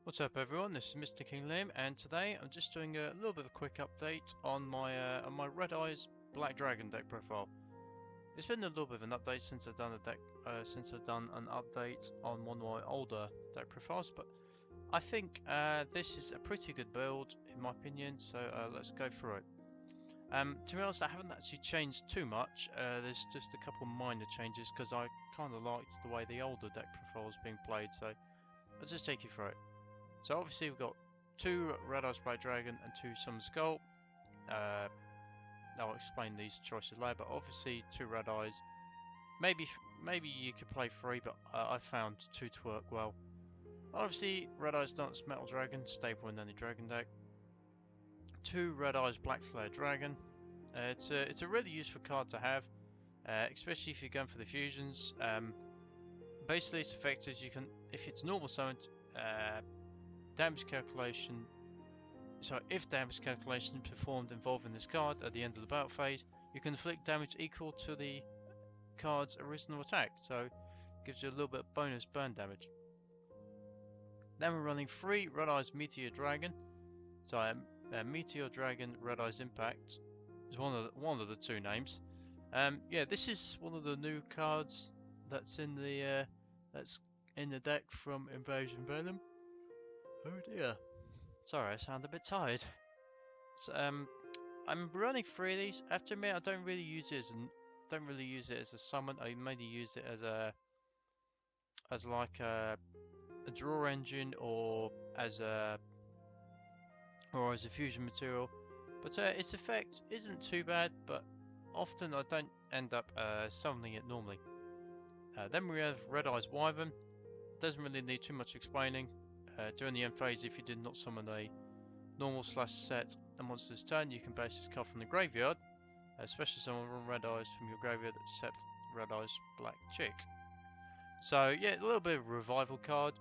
What's up everyone, this is MrKingLiam and today I'm just doing a little bit of a quick update on my Red Eyes Black Dragon deck profile. It's been a little bit of an update since I've done an update on one of my older deck profiles, but I think this is a pretty good build in my opinion, so let's go through it. To be honest, I haven't actually changed too much. There's just a couple minor changes because I kind of liked the way the older deck profile was being played, so I'll just take you through it. So obviously we've got two Red Eyes Black Dragon and two Summon Skull. I'll explain these choices later, but obviously two Red Eyes. Maybe you could play three, but I found two to work well. Obviously Red Eyes Dance Meteor Dragon, stable in any Dragon deck. Two Red Eyes Black Flare Dragon. It's a really useful card to have, especially if you're going for the fusions. Basically its effect is you can, if it's normal summoned, damage calculation. So if damage calculation is performed involving this card at the end of the battle phase, you can inflict damage equal to the card's original attack. So it gives you a little bit of bonus burn damage. Then we're running three Red Eyes Meteor Dragon. So Meteor Dragon Red Eyes Impact is one of the two names. Yeah, this is one of the new cards that's in the deck from Invasion Venom. Oh dear. Sorry, I sound a bit tired. So, I'm running three of these. I have to admit, I don't really use it as a summon. I mainly use it as like a draw engine or as a fusion material. But its effect isn't too bad. But often I don't end up summoning it normally. Then we have Red Eyes Wyvern. Doesn't really need too much explaining. During the end phase, if you did not summon a normal / set a monster's turn, you can base this card from the graveyard, especially someone run Red Eyes from your graveyard except Red Eyes Black Chick. So yeah, a little bit of a revival card,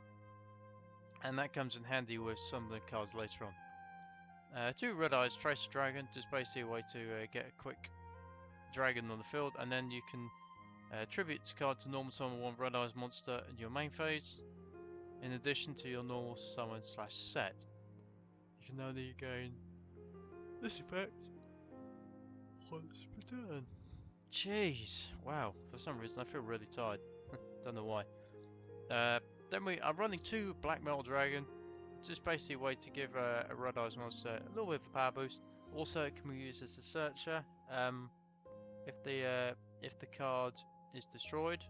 and that comes in handy with some of the cards later on. Two Red Eyes Tracy Dragon, just basically a way to get a quick dragon on the field, and then you can tribute this card to normal summon one Red Eyes monster in your main phase, in addition to your normal summon / set. You can only gain this effect once per turn. Jeez, wow, for some reason I feel really tired. Don't know why. Then I'm running two Black Metal Dragon, just basically a way to give a Red Eyes monster a little bit of a power boost. Also it can be used as a searcher if the card is destroyed.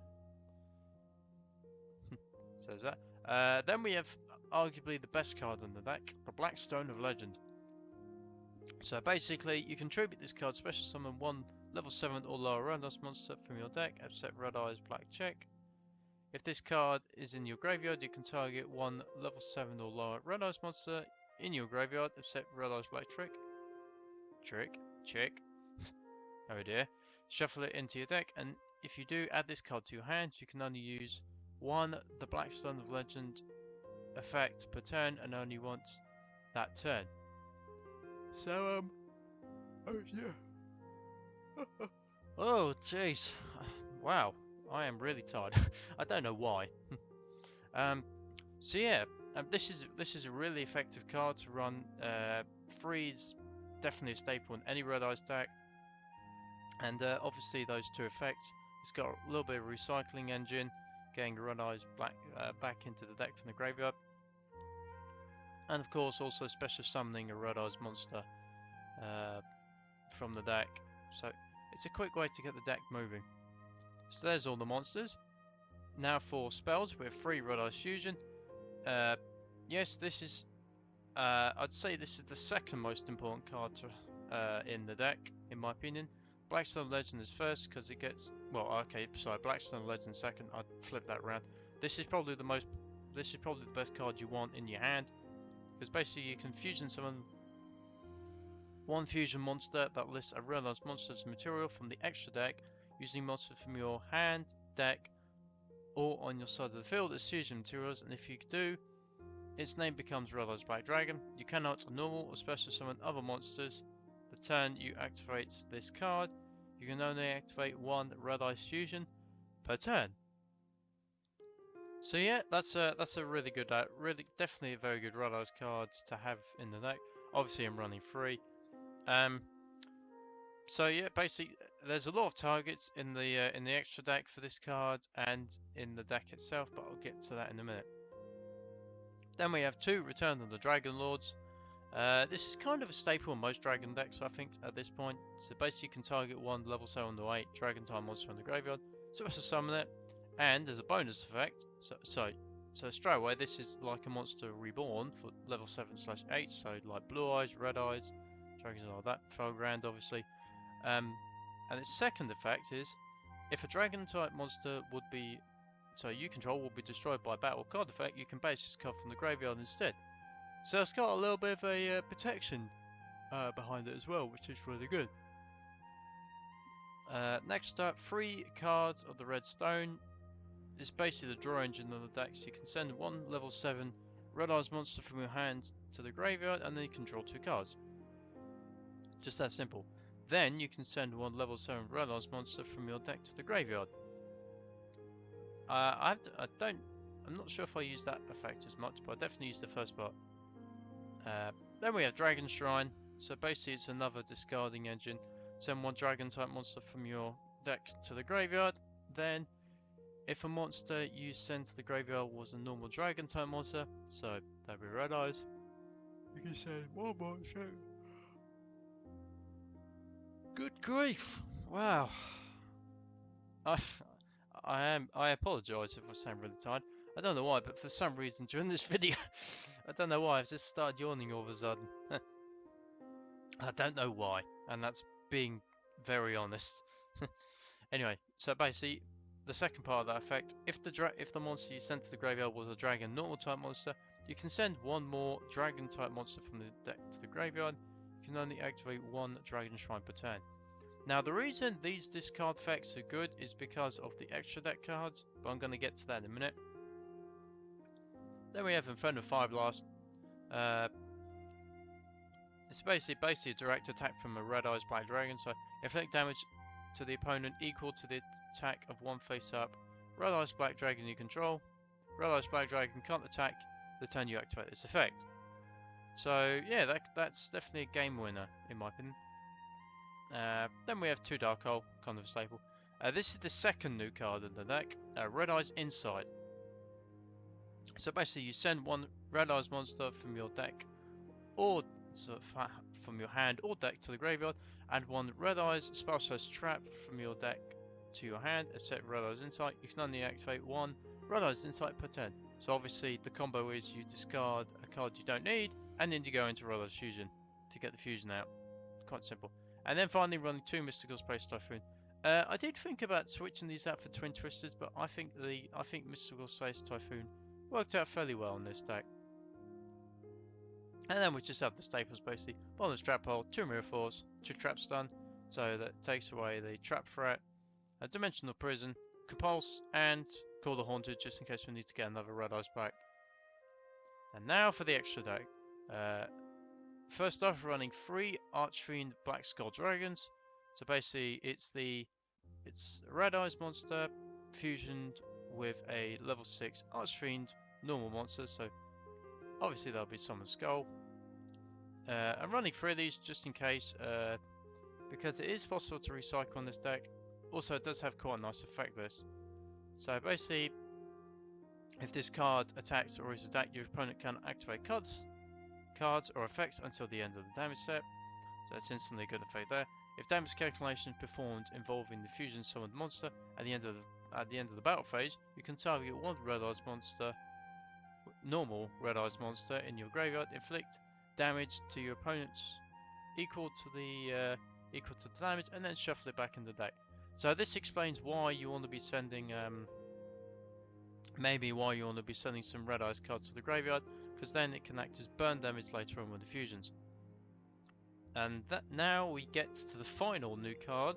Says that. Then we have arguably the best card in the deck, the Black Stone of Legend. So basically, you can tribute this card, special summon one level 7 or lower Red Eyes monster from your deck, except Red Eyes Black Chick. If this card is in your graveyard, you can target one level 7 or lower Red Eyes monster in your graveyard, except Red Eyes Black Chick. Oh dear. Shuffle it into your deck, and if you do add this card to your hand, you can only use one the Black Stone of Legend effect per turn, and only once that turn. So oh yeah. Oh jeez, wow, I am really tired. I don't know why. So yeah, this is a really effective card to run. Free is definitely a staple in any Red Eyes deck, and obviously those two effects. It's got a little bit of recycling engine, getting Red Eyes Black back into the deck from the graveyard, and of course also special summoning a Red Eyes monster from the deck. So it's a quick way to get the deck moving. So there's all the monsters. Now for spells, we have 3 Red Eyes Fusion. Yes, this is I'd say this is the second most important card to, in the deck, in my opinion. Blackstone Legend is first because it gets, well, okay, sorry, Blackstone Legend second. I'd flip that around. This is probably the best card you want in your hand, because basically you can fusion summon one fusion monster that lists a Red Eyes monster's material from the extra deck, using monsters from your hand, deck, or on your side of the field as fusion materials, and if you do, its name becomes Red Eyes Black Dragon. You cannot normal or special summon other monsters. The turn you activate this card, you can only activate one Red Eyes Fusion per turn. So yeah, that's a really good, really definitely a very good Red Eyes cards to have in the deck. Obviously, I'm running 3. Um, so yeah, basically, there's a lot of targets in the extra deck for this card and in the deck itself, but I'll get to that in a minute. Then we have 2 Return of the Dragonlords. This is kind of a staple in most Dragon decks, I think, at this point. So basically, you can target 1 level 7 to 8 Dragon type monster from the graveyard, so it's a summon it, and there's a bonus effect. So straight away, this is like a monster reborn for level 7/8. So like Blue Eyes, Red Eyes, dragons like that, Felgrand, obviously. And its second effect is if a Dragon type monster you control will be destroyed by a battle card effect, you can base this card from the graveyard instead. So it's got a little bit of a protection behind it as well, which is really good. Next up, 3 cards of the Redstone. It's basically the draw engine of the deck, so you can send 1 level 7 Red Eyes monster from your hand to the graveyard, and then you can draw 2 cards. Just that simple. Then you can send 1 level 7 Red Eyes monster from your deck to the graveyard. I'm not sure if I use that effect as much, but I definitely use the first part. Then we have Dragon Shrine. So basically it's another discarding engine. Send 1 dragon type monster from your deck to the graveyard. Then if a monster you send to the graveyard was a normal dragon type monster, so that'd be Red Eyes, you can send 1 monster. Good grief! Wow. I apologise if I sound really tired. I don't know why, but for some reason during this video, I don't know why, I've just started yawning all of a sudden. I don't know why, and that's being very honest. Anyway, so basically, the second part of that effect, if the monster you sent to the graveyard was a dragon normal type monster, you can send 1 more dragon type monster from the deck to the graveyard. You can only activate 1 dragon shrine per turn. Now the reason these discard effects are good is because of the extra deck cards, but I'm going to get to that in a minute. Then we have Inferno Fire Blast. It's basically a direct attack from a Red Eyes Black Dragon, so inflict damage to the opponent equal to the attack of 1 face up Red Eyes Black Dragon you control. Red Eyes Black Dragon can't attack the turn you activate this effect. So yeah, that's definitely a game winner in my opinion. Then we have 2 Dark Hole, kind of a staple. This is the second new card in the deck, Red Eyes Insight. So basically you send 1 Red Eyes monster from your deck or from your hand or deck to the graveyard, and 1 Red Eyes Spell-Slash Trap from your deck to your hand, except Red Eyes Insight. You can only activate 1 Red Eyes Insight per turn. So obviously the combo is you discard a card you don't need, and then you go into Red Eyes Fusion to get the fusion out. Quite simple. And then finally running 2 Mystical Space Typhoon. I did think about switching these out for Twin Twisters, but I think Mystical Space Typhoon worked out fairly well in this deck. And then we just have the staples basically. Bottomless Trap Hole, 2 Mirror Force, 2 Trap Stun, so that takes away the Trap Threat, a Dimensional Prison, Compulse, and Call the Haunted just in case we need to get another Red Eyes back. And now for the extra deck. First off, running 3 Archfiend Black Skull Dragons. So basically it's a Red Eyes monster fusioned with a level 6 Archfiend normal monster, so obviously there'll be Summon Skull. I'm running 3 of these just in case, because it is possible to recycle on this deck. Also, it does have quite a nice effect this. So basically, if this card attacks or is attacked, your opponent can activate cards or effects until the end of the damage step. So that's instantly a good effect there. If damage calculation is performed involving the fusion summoned monster at the end of the battle phase, you can target 1 Red Eyes monster, normal Red Eyes monster in your graveyard, inflict damage to your opponent's equal to the damage, and then shuffle it back in the deck. So this explains why you want to be sending some Red Eyes cards to the graveyard, because then it can act as burn damage later on with the fusions. And now we get to the final new card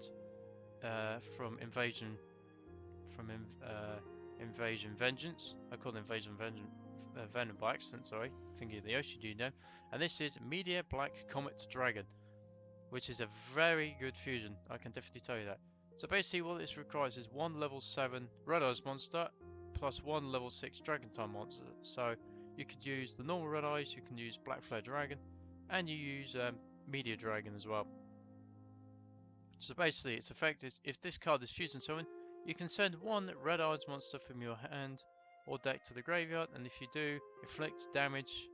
from Invasion Vengence. I call it Invasion Venom by accident, sorry, thinking of the Yoshi Dude. And this is Meteor Black Comet Dragon, which is a very good fusion, I can definitely tell you that. So basically what this requires is 1 level 7 Red Eyes monster plus 1 level 6 Dragon type monster. So you could use the normal Red Eyes, you can use Black Flare Dragon, and you use Meteor Dragon as well. So basically its effect is, if this card is fused and summon, you can send one Red Eyes monster from your hand or deck to the graveyard, and if you do, inflict damage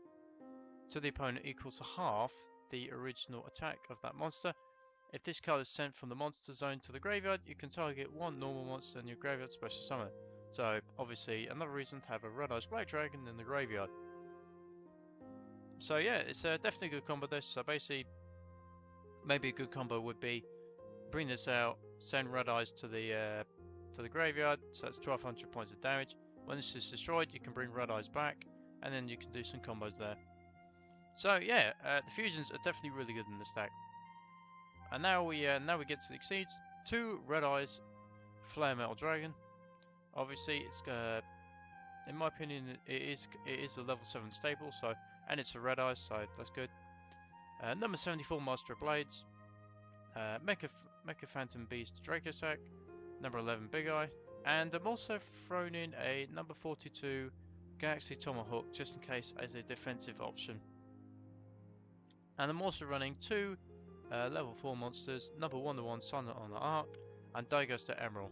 to the opponent equal to half the original attack of that monster. If this card is sent from the monster zone to the graveyard, you can target one normal monster in your graveyard special summon. So obviously another reason to have a Red Eyes Black Dragon in the graveyard. So yeah, it's definitely a good combo this. So basically, maybe a good combo would be bring this out, send Red Eyes to the graveyard, so that's 1200 points of damage. When this is destroyed, you can bring Red Eyes back, and then you can do some combos there. So yeah, the fusions are definitely really good in this deck. And now we get to the Exceeds. 2 Red Eyes Flare Metal Dragon. Obviously, it's in my opinion, it is a level 7 staple, so, and it's a Red Eyes, so that's good. Number 74 Master of Blades. Mecha Phantom Beast Draco Sack. Number 11 Big Eye. And I'm also thrown in a number 42 Galaxy Tomahawk, just in case, as a defensive option. And I'm also running 2 level 4 monsters, number 101 Sun on the Arc, and Darko to Emerald.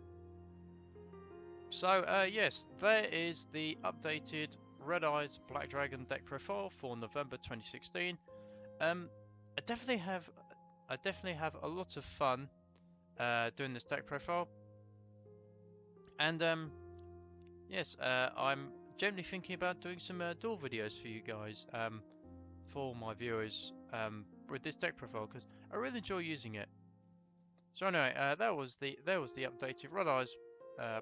So yes, there is the updated Red Eyes Black Dragon deck profile for November 2016. I definitely have a lot of fun doing this deck profile, and yes, I'm generally thinking about doing some duel videos for you guys, for my viewers, with this deck profile, because I really enjoy using it. So anyway, there was the updated Red Eyes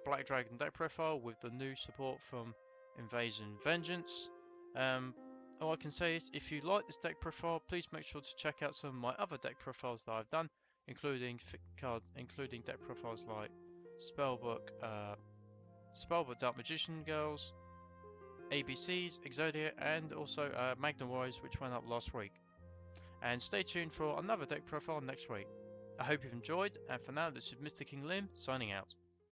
Black Dragon deck profile with the new support from Invasion Vengeance. All I can say is, if you like this deck profile, please make sure to check out some of my other deck profiles that I've done, including deck profiles like Spellbook Dark Magician Girls, ABCs, Exodia, and also Magnum Warriors, which went up last week. And stay tuned for another deck profile next week. I hope you've enjoyed, and for now, this is MrKingLiam signing out.